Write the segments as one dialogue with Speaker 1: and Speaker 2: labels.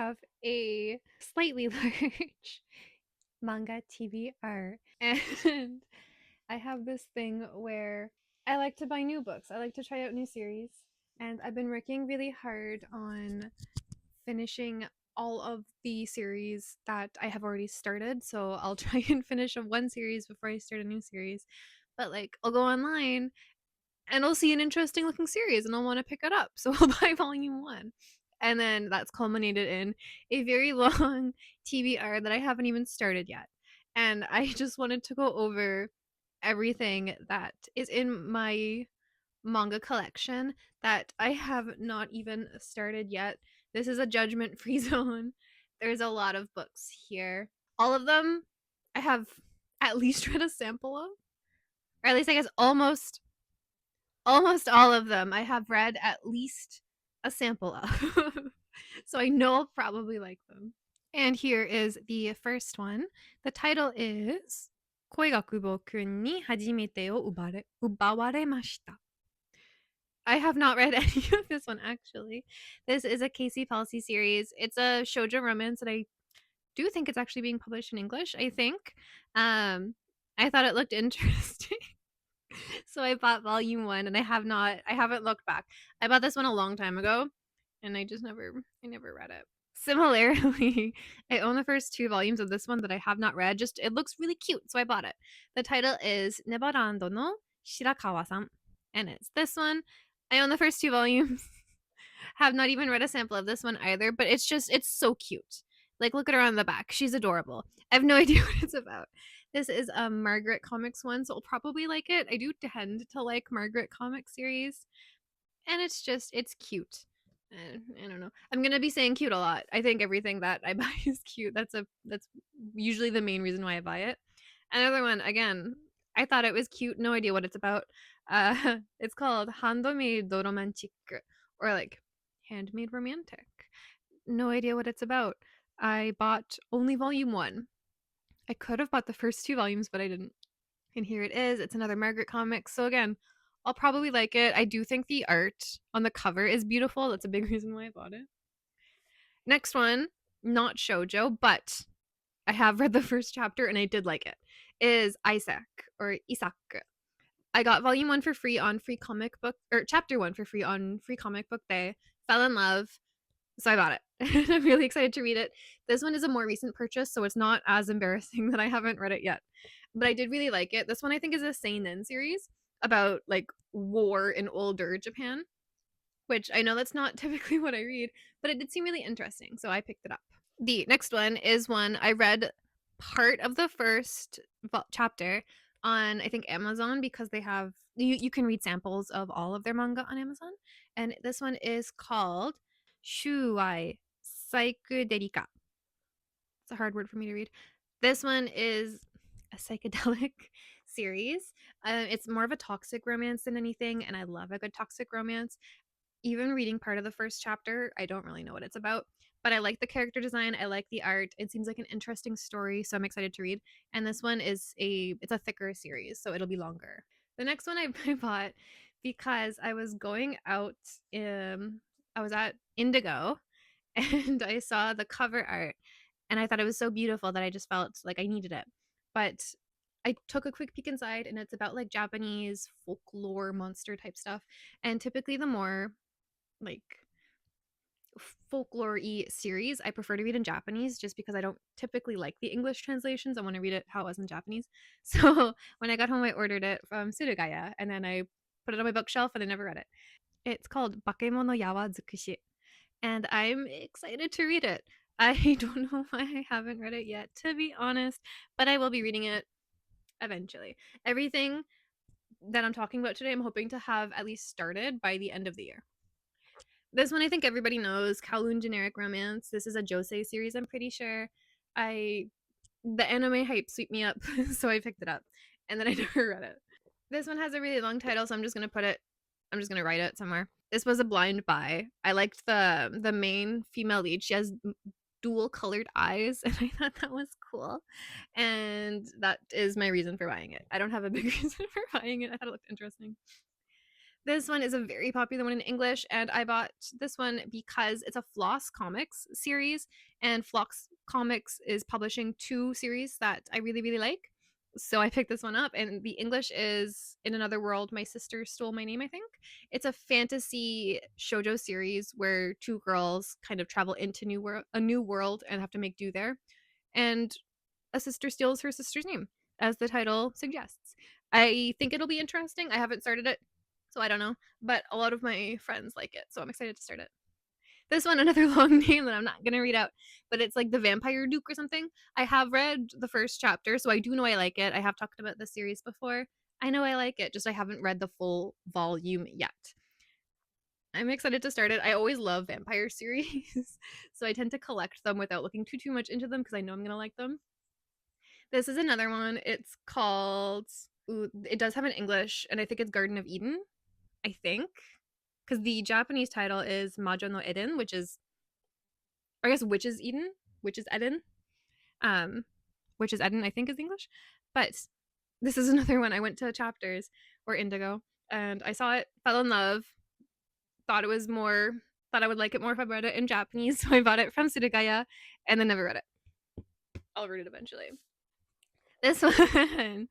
Speaker 1: have a slightly large Manga TBR. And I have this thing where I like to buy new books. I like to try out new series. And I've been working really hard on finishing all of the series that I have already started. So I'll try and finish one series before I start a new series. But like, I'll go online and I'll see an interesting looking series and I'll want to pick it up. So I'll buy volume one. And then that's culminated in a very long TBR that I haven't even started yet. And I just wanted to go over everything that is in my manga collection that I have not even started yet. This is a judgment free zone. There's a lot of books here. All of them I have at least read a sample of, or at least I guess almost all of them I have read at least a sample of. So I know I'll probably like them. And here is the first one. The title is 恋が久保くんに初めてを奪われました。I have not read any of this one actually. This is a Casey Policy series. It's a shoujo romance that I do think it's actually being published in English, I think. I thought it looked interesting. So I bought volume 1 and I haven't looked back. I bought this one a long time ago and I never read it. Similarly, I own the first 2 volumes of this one that I have not read. Just it looks really cute, so I bought it. The title is Nebarando no Shirakawa-san, and it's this one. I own the first 2 volumes. Have not even read a sample of this one either, but it's so cute. Like, look at her on the back. She's adorable. I have no idea what it's about. This is a Margaret Comics one, so I'll probably like it. I do tend to like Margaret comic series, and it's cute. I don't know. I'm gonna be saying cute a lot. I think everything that I buy is cute. That's usually the main reason why I buy it. Another one, again, I thought it was cute. No idea what it's about. It's called Handmade Romantic, or like Handmade Romantic. No idea what it's about. I bought only volume 1. I could have bought the first 2 volumes, but I didn't. And here it is. It's another Margaret comic. So again, I'll probably like it. I do think the art on the cover is beautiful. That's a big reason why I bought it. Next one, not shoujo, but I have read the first chapter and I did like it, is Isaac or Isak. I got volume 1 for free on free comic book, or chapter 1 for free on free comic book day. Fell in love. So I bought it. I'm really excited to read it. This one is a more recent purchase, so it's not as embarrassing that I haven't read it yet. But I did really like it. This one I think is a Seinen series about like war in older Japan, which I know that's not typically what I read, but it did seem really interesting, so I picked it up. The next one is one I read part of the first chapter on, I think, Amazon, because they have you can read samples of all of their manga on Amazon, and this one is called Shuai Psychedelica. It's a hard word for me to read. This one is a psychedelic series. It's more of a toxic romance than anything, and I love a good toxic romance. Even reading part of the first chapter, I don't really know what it's about, but I like the character design. I like the art. It seems like an interesting story, so I'm excited to read. And this one is it's a thicker series, so it'll be longer. The next one I bought because I was going out. I was at Indigo, and I saw the cover art, and I thought it was so beautiful that I just felt like I needed it. But I took a quick peek inside, and it's about like Japanese folklore monster type stuff. And typically, the more like folklore-y series I prefer to read in Japanese, just because I don't typically like the English translations. I want to read it how it was in Japanese. So when I got home, I ordered it from Surugaya, and then I put it on my bookshelf and I never read it. It's called Bakemono Yawa Tsukushi, and I'm excited to read it. I don't know why I haven't read it yet, to be honest, but I will be reading it eventually. Everything that I'm talking about today, I'm hoping to have at least started by the end of the year. This one I think everybody knows, Kowloon Generic Romance. This is a Josei series, I'm pretty sure. The anime hype swept me up, so I picked it up, and then I never read it. This one has a really long title, so I'm just gonna write it somewhere. This was a blind buy. I liked the main female lead. She has dual colored eyes, and I thought that was cool, and that is my reason for buying it. I don't have a big reason for buying it. I thought it looked interesting. This one is a very popular one in English, and I bought this one because it's a Floss Comics series, and Floss Comics is publishing two series that I really, really like. So I picked this one up, and the English is In Another World, My Sister Stole My Name, I think. It's a fantasy shoujo series where two girls kind of travel into a new world and have to make do there. And a sister steals her sister's name, as the title suggests. I think it'll be interesting. I haven't started it, so I don't know. But a lot of my friends like it, so I'm excited to start it. This one, another long name that I'm not gonna read out, but it's like the Vampire Duke or something. I have read the first chapter, so I do know I like it. I have talked about this series before. I know I like it, just I haven't read the full volume yet. I'm excited to start it. I always love vampire series, so I tend to collect them without looking too much into them because I know I'm gonna like them. This is another one. It's called. Ooh, it does have an English, and I think it's Garden of Eden. I think because the Japanese title is Majo no Eden, which is, or I guess, Witch's Eden, which is Eden, um, which is Eden. I think is English, but this is another one. I went to Chapters or Indigo, and I saw it, fell in love, thought it was more, thought I would like it more if I read it in Japanese, so I bought it from Surugaya, and then never read it. I'll read it eventually. This one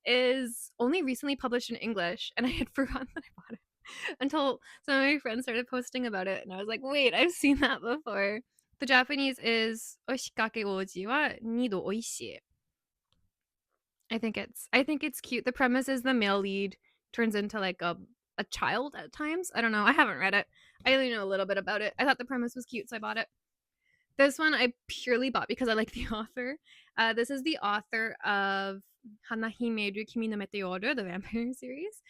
Speaker 1: is only recently published in English, and I had forgotten that I bought it until some of my friends started posting about it, and I was like, wait, I've seen that before. The Japanese is Oshikake oji wa nido oishii. I think it's cute. The premise is the male lead turns into like a child at times. I don't know. I haven't read it. I only know a little bit about it. I thought the premise was cute, so I bought it. This one I purely bought because I like the author. This is the author of Hanahimeru Kimi no Meteoro, the vampire series.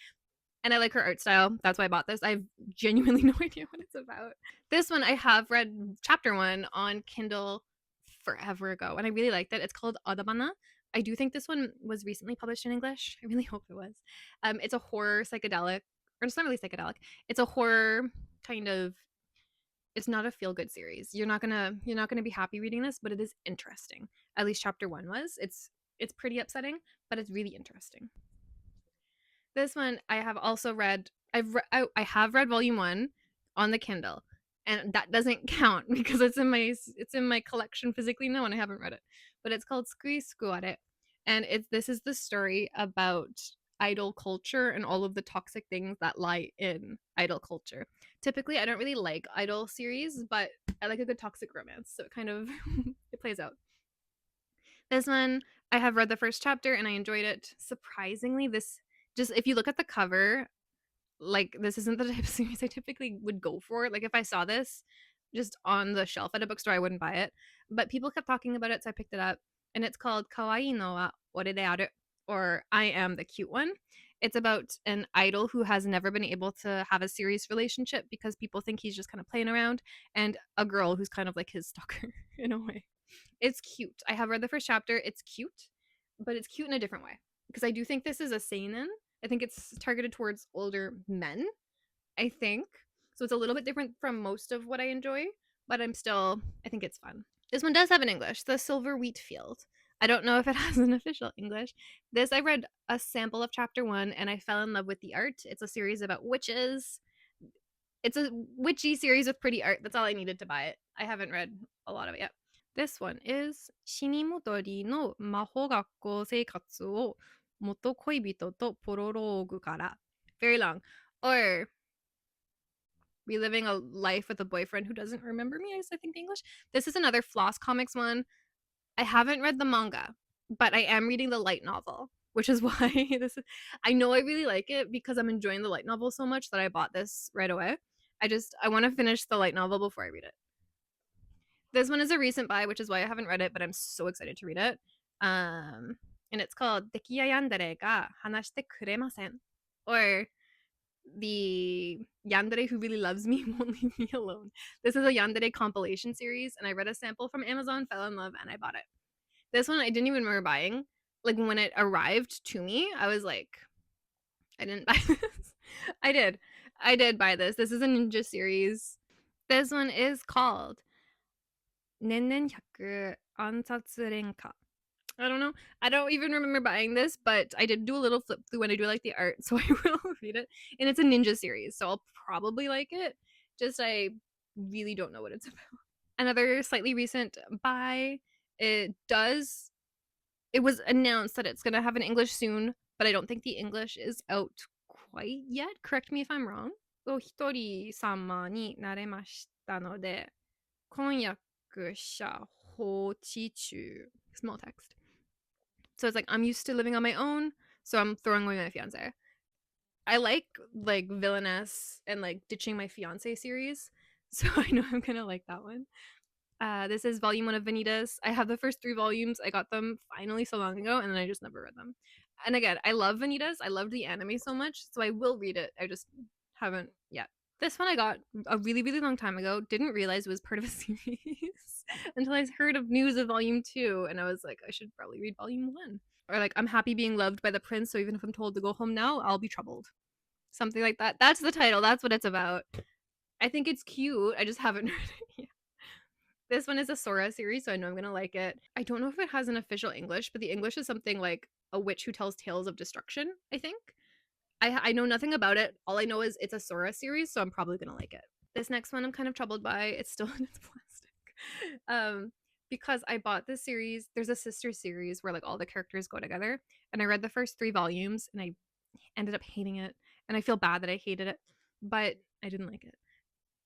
Speaker 1: And I like her art style. That's why I bought this. I have genuinely no idea what it's about. This one I have read chapter one on Kindle forever ago, and I really liked it. It's called Adabana. I do think this one was recently published in English. I really hope it was. It's a horror psychedelic, or it's not really psychedelic. It's a horror kind of. It's not a feel good series. You're not gonna be happy reading this, but it is interesting. At least chapter one was. It's pretty upsetting, but it's really interesting. This one I have also read. I have read volume one on the Kindle, and that doesn't count because it's in my collection physically now, and I haven't read it. But it's called Skui Skuare, and this is the story about idol culture and all of the toxic things that lie in idol culture. Typically, I don't really like idol series, but I like a good toxic romance, so it kind of it plays out. This one, I have read the first chapter and I enjoyed it. Surprisingly, this just if you look at the cover, like this isn't the type of series I typically would go for. Like if I saw this just on the shelf at a bookstore, I wouldn't buy it. But people kept talking about it, so I picked it up. And it's called Kawaii no wa Ore de Aru, or I Am the Cute One. It's about an idol who has never been able to have a serious relationship because people think he's just kind of playing around, and a girl who's kind of like his stalker in a way. It's cute. I have read the first chapter. It's cute, but it's cute in a different way because I do think this is a seinen. I think it's targeted towards older men. I think so. It's a little bit different from most of what I enjoy, but I think it's fun. This one does have an English, The Silver Wheat Field. I don't know if it has an official English. This I read a sample of chapter one and I fell in love with the art. It's a series about witches. It's a witchy series with pretty art. That's all I needed to buy it. I haven't read a lot of it yet. This one is 死に戻りの魔法学校生活を元恋人とプロローグから very long, or reliving a life with a boyfriend who doesn't remember me, I think the English. This is another Floss Comics one. I haven't read the manga, but I am reading the light novel, which is why I know I really like it because I'm enjoying the light novel so much that I bought this right away. I want to finish the light novel before I read it. This one is a recent buy, which is why I haven't read it, but I'm so excited to read it. And it's called Dekiya Yandere ga Hanashite Kuremasen, or the Yandere who really loves me won't leave me alone. This is a Yandere compilation series, and I read a sample from Amazon, fell in love, and I bought it. This one I didn't even remember buying. Like when it arrived to me, I was like, I didn't buy this. I did. I did buy this. This is a ninja series. This one is called Nennen Hyaku Ansatsu Renka. I don't know. I don't even remember buying this, but I did do a little flip through when I do like the art, so I will read it. And it's a ninja series, so I'll probably like it. Just I really don't know what it's about. Another slightly recent buy. It does. It was announced that it's gonna have an English soon, but I don't think the English is out quite yet. Correct me if I'm wrong. お一人様になれましたので、婚約者放置中. Small text. So it's like I'm used to living on my own, so I'm throwing away my fiance. I like villainess and like ditching my fiance series, so I know I'm gonna like that one. This is volume one of Vanitas. I have the first 3 volumes. I got them finally so long ago, and then I just never read them. And again, I love Vanitas. I loved the anime so much, so I will read it. I just haven't yet. This one I got a really, really long time ago. Didn't realize it was part of a series until I heard of news of volume 2, and I was like, I should probably read volume 1. Or like, I'm happy being loved by the prince, so even if I'm told to go home now, I'll be troubled. Something like that. That's the title. That's what it's about. I think it's cute. I just haven't read it yet. This one is a Sora series, so I know I'm gonna like it. I don't know if it has an official English, but the English is something like a witch who tells tales of destruction, I think. I know nothing about it. All I know is it's a Sora series, so I'm probably gonna like it. This next one I'm kind of troubled by. It's still in its plastic. Because I bought this series. There's a sister series where like all the characters go together, and I read the first 3 volumes, and I ended up hating it, and I feel bad that I hated it, but I didn't like it.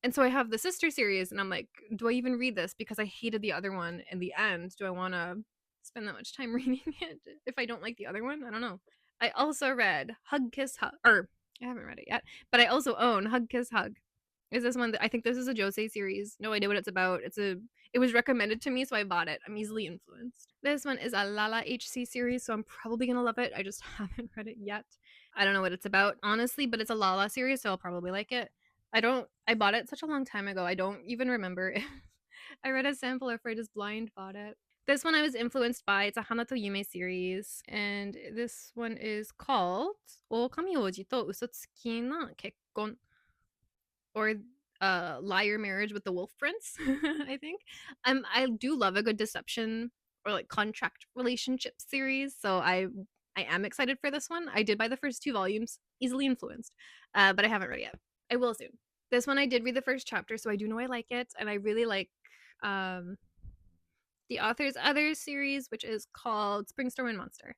Speaker 1: And so I have the sister series, and I'm like, do I even read this because I hated the other one in the end? Do I want to spend that much time reading it if I don't like the other one? I don't know. I also read Hug Kiss Hug, or I haven't read it yet, but I also own Hug Kiss Hug. Is this one that I think this is a Josei series? No idea what it's about. It was recommended to me, so I bought it. I'm easily influenced. This one is a Lala HC series, so I'm probably gonna love it. I just haven't read it yet. I don't know what it's about, honestly, but it's a Lala series, so I'll probably like it. I bought it such a long time ago. I don't even remember if I read a sample or if I just blind bought it. This one I was influenced by. It's a Hana to Yume series, and this one is called Okami Oji to Usotsuki na Kekkon, or Liar Marriage with the Wolf Prince. I think I do love a good deception or like contract relationship series, so I am excited for this one. I did buy the first 2 volumes, easily influenced, but I haven't read it yet. I will soon. This one I did read the first chapter, so I do know I like it, and I really like um, the author's other series, which is called Springstorm and Monster.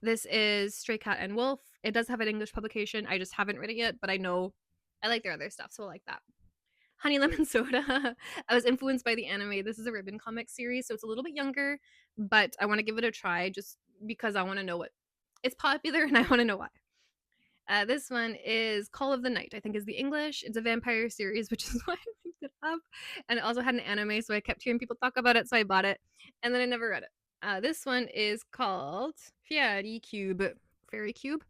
Speaker 1: This is Stray Cat and Wolf. It does have an English publication. I just haven't read it yet, but I know I like their other stuff, so I like that. Honey Lemon Soda. I was influenced by the anime. This is a ribbon comic series, so it's a little bit younger, but I want to give it a try just because I want to know what it's popular and I want to know why. This one is Call of the Night, I think is the English. It's a vampire series, which is why I picked it up. And it also had an anime, so I kept hearing people talk about it, so I bought it. And then I never read it. This one is called Fairy Cube. Fairy Cube.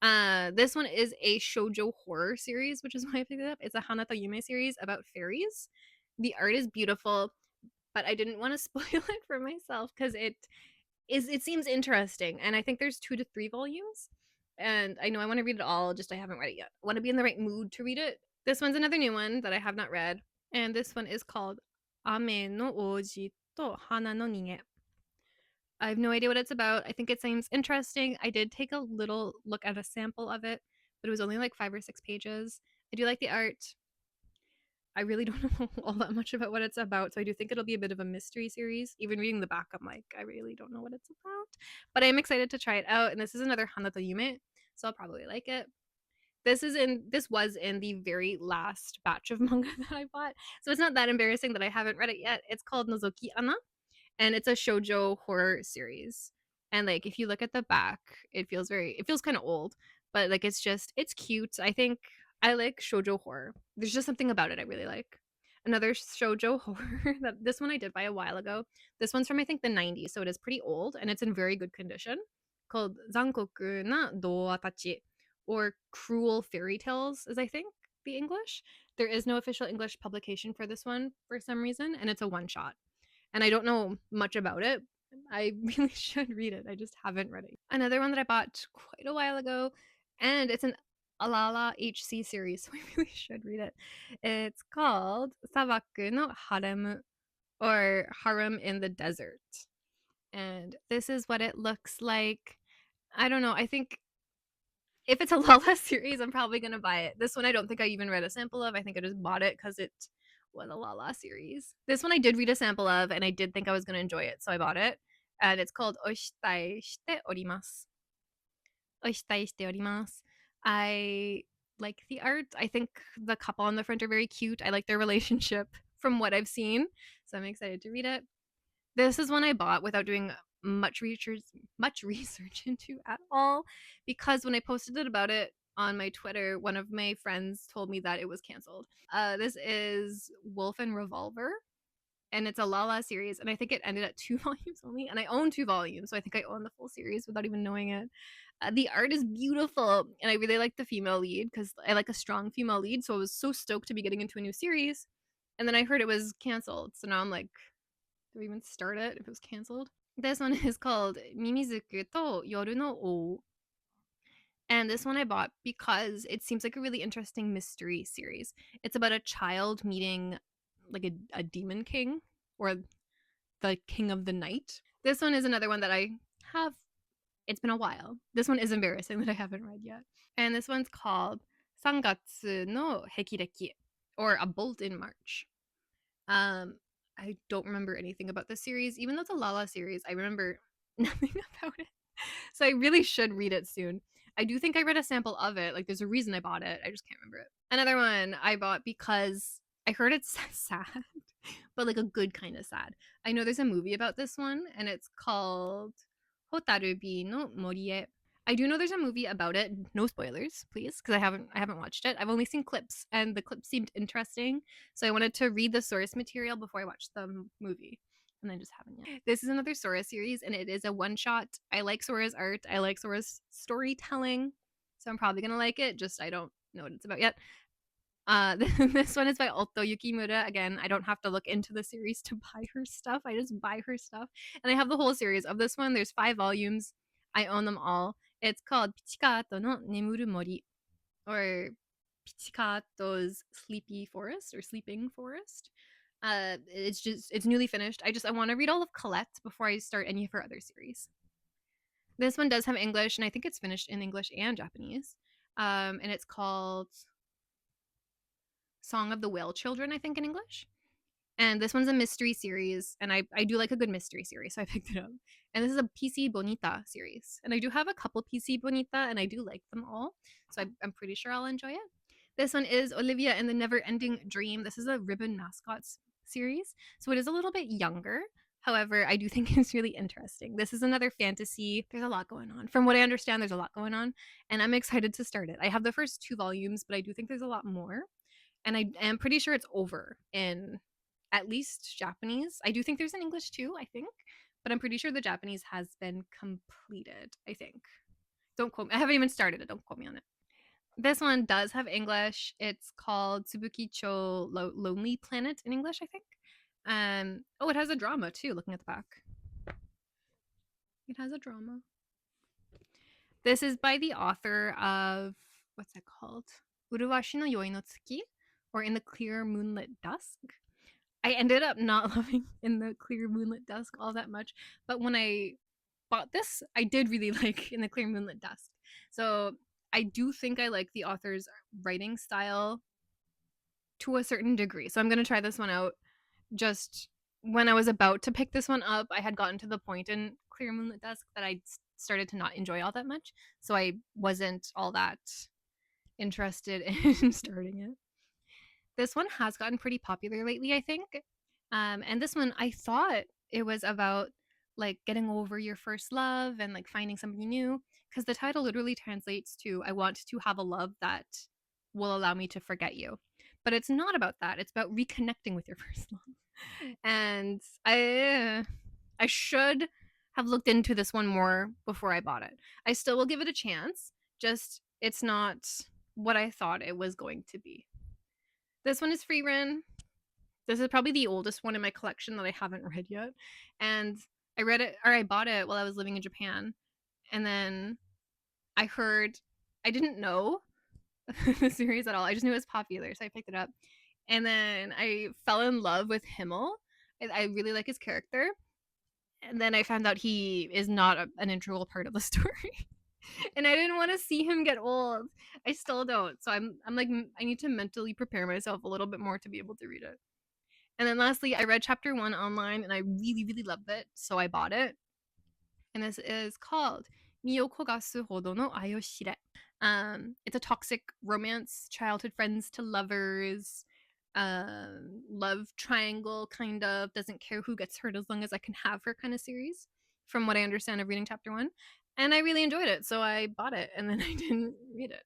Speaker 1: This one is a shoujo horror series, which is why I picked it up. It's a Hanata Yume series about fairies. The art is beautiful, but I didn't want to spoil it for myself because it seems interesting, and I think there's 2 to 3 volumes, and I know I want to read it all, just I haven't read it yet. I want to be in the right mood to read it. This one's another new one that I have not read, and this one is called Ame no Oji to Hana no Nige. I have no idea what it's about. I think it seems interesting. I did take a little look at a sample of it, but it was only like 5 or 6 pages. I do like the art. I really don't know all that much about what it's about, so I do think it'll be a bit of a mystery series. Even reading the back, I'm like, I really don't know what it's about. But I'm excited to try it out, and this is another Hanata Yume, so I'll probably like it. This was in the very last batch of manga that I bought, so it's not that embarrassing that I haven't read it yet. It's called Nozoki Ana, and it's a shoujo horror series. And like if you look at the back, it feels kind of old, but like it's cute. I think I like shoujo horror. There's just something about it I really like. Another shoujo horror that this one I did buy a while ago. This one's from I think the 90s, so it is pretty old and it's in very good condition. Called Zankoku na Doatachi, or Cruel Fairy Tales, is I think the English. There is no official English publication for this one for some reason, and it's a one shot, and I don't know much about it. I really should read it. I just haven't read it. Another one that I bought quite a while ago, and it's an Alala HC series, so I really should read it. It's called Sabaku no Harem, or Harem in the Desert. And this is what it looks like. I don't know. I think if it's a Lala series, I'm probably gonna buy it. This one I don't think I even read a sample of. I think I just bought it because it was a Lala series. This one I did read a sample of, and I did think I was gonna enjoy it, so I bought it. And it's called Oshitai shite orimasu. Oshitai shite orimasu. I like the art. I think the couple on the front are very cute. I like their relationship from what I've seen, so I'm excited to read it. This is one I bought without doing much research into at all, because when I posted it about it on my Twitter, one of my friends told me that it was canceled. This is Wolf and Revolver, and it's a Lala series, and I think it ended at 2 volumes only, and I own 2 volumes, so I think I own the full series without even knowing it. The art is beautiful, and I really like the female lead because I like a strong female lead, so I was so stoked to be getting into a new series. And then I heard it was canceled, so now I'm like, do we even start it if it was canceled? This one is called Mimizuku to Yoru no O. And this one I bought because it seems like a really interesting mystery series. It's about a child meeting like a demon king or the king of the night. This one is another one that I have. It's been a while. This one is embarrassing that I haven't read yet. And this one's called Sangatsu no Hekireki, or A Bolt in March. Um, I don't remember anything about the series. Even though it's a Lala series, I remember nothing about it. So I really should read it soon. I do think I read a sample of it. Like, there's a reason I bought it. I just can't remember it. Another one I bought because I heard it's sad, but like a good kind of sad. I know there's a movie about this one, and it's called Hotarubi no Morie. I do know there's a movie about it. No spoilers, please, because I haven't watched it. I've only seen clips, and the clips seemed interesting, so I wanted to read the source material before I watched the movie, and I just haven't yet. This is another Sora series, and it is a one shot. I like Sora's art. I like Sora's storytelling, so I'm probably gonna like it. Just I don't know what it's about yet. This one is by Otto Yukimura. Again, I don't have to look into the series to buy her stuff. I just buy her stuff, and I have the whole series of this one. There's 5 volumes. I own them all. It's called Pichikato no Nemuru Mori, or Pichikato's Sleepy Forest or Sleeping Forest. It's newly finished. I want to read all of Colette before I start any of her other series. This one does have English, and I think it's finished in English and Japanese. And it's called Song of the Whale Children, I think, in English. And this one's a mystery series, and I do like a good mystery series, so I picked it up. And this is a PC Bonita series, and I do have a couple PC Bonita, and I do like them all, so I'm pretty sure I'll enjoy it. This one is Olivia and the Never Ending Dream. This is a Ribbon Mascots series, so it is a little bit younger. However, I do think it's really interesting. This is another fantasy. There's a lot going on. From what I understand, there's a lot going on, and I'm excited to start it. I have the first 2 volumes, but I do think there's a lot more. And I am pretty sure it's over in at least Japanese. I do think there's an English too, I think, but I'm pretty sure the Japanese has been completed, I think. Don't quote me. I haven't even started it. Don't quote me on it. This one does have English. It's called Tsubukicho Lonely Planet in English, I think. Oh, it has a drama too, looking at the back. It has a drama. This is by the author of, what's it called? Uruwashi no Yoi no Tsuki, or In the Clear Moonlit Dusk. I ended up not loving In the Clear Moonlit Dusk all that much, but when I bought this, I did really like In the Clear Moonlit Dusk. So I do think I like the author's writing style to a certain degree. So I'm going to try this one out. Just when I was about to pick this one up, I had gotten to the point in Clear Moonlit Dusk that I started to not enjoy all that much. So I wasn't all that interested in starting it. This one has gotten pretty popular lately, I think. And this one, I thought it was about like getting over your first love and like finding somebody new, because the title literally translates to I want to have a love that will allow me to forget you. But it's not about that. It's about reconnecting with your first love. And I should have looked into this one more before I bought it. I still will give it a chance. Just it's not what I thought it was going to be. This one is Freerin. This is probably the oldest one in my collection that I haven't read yet. And I read it, or I bought it while I was living in Japan. And then I heard, I didn't know the series at all. I just knew it was popular, so I picked it up. And then I fell in love with Himmel. I really like his character. And then I found out he is not an integral part of the story. And I didn't want to see him get old. I still don't. So I'm like I need to mentally prepare myself a little bit more to be able to read it. And then lastly, I read chapter 1 online and I really really loved it, so I bought it. And this is called Miyoko ga Suhodo no Ai o Shire. It's a toxic romance, childhood friends to lovers, love triangle kind of, doesn't care who gets hurt as long as I can have her kind of series, from what I understand of reading chapter 1. And I really enjoyed it, so I bought it and then I didn't read it.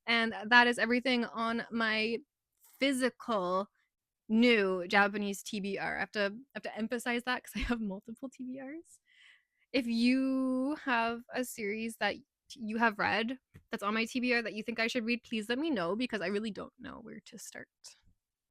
Speaker 1: And that is everything on my physical new Japanese TBR. I have to emphasize that because I have multiple TBRs. If you have a series that you have read that's on my TBR that you think I should read, please let me know because I really don't know where to start.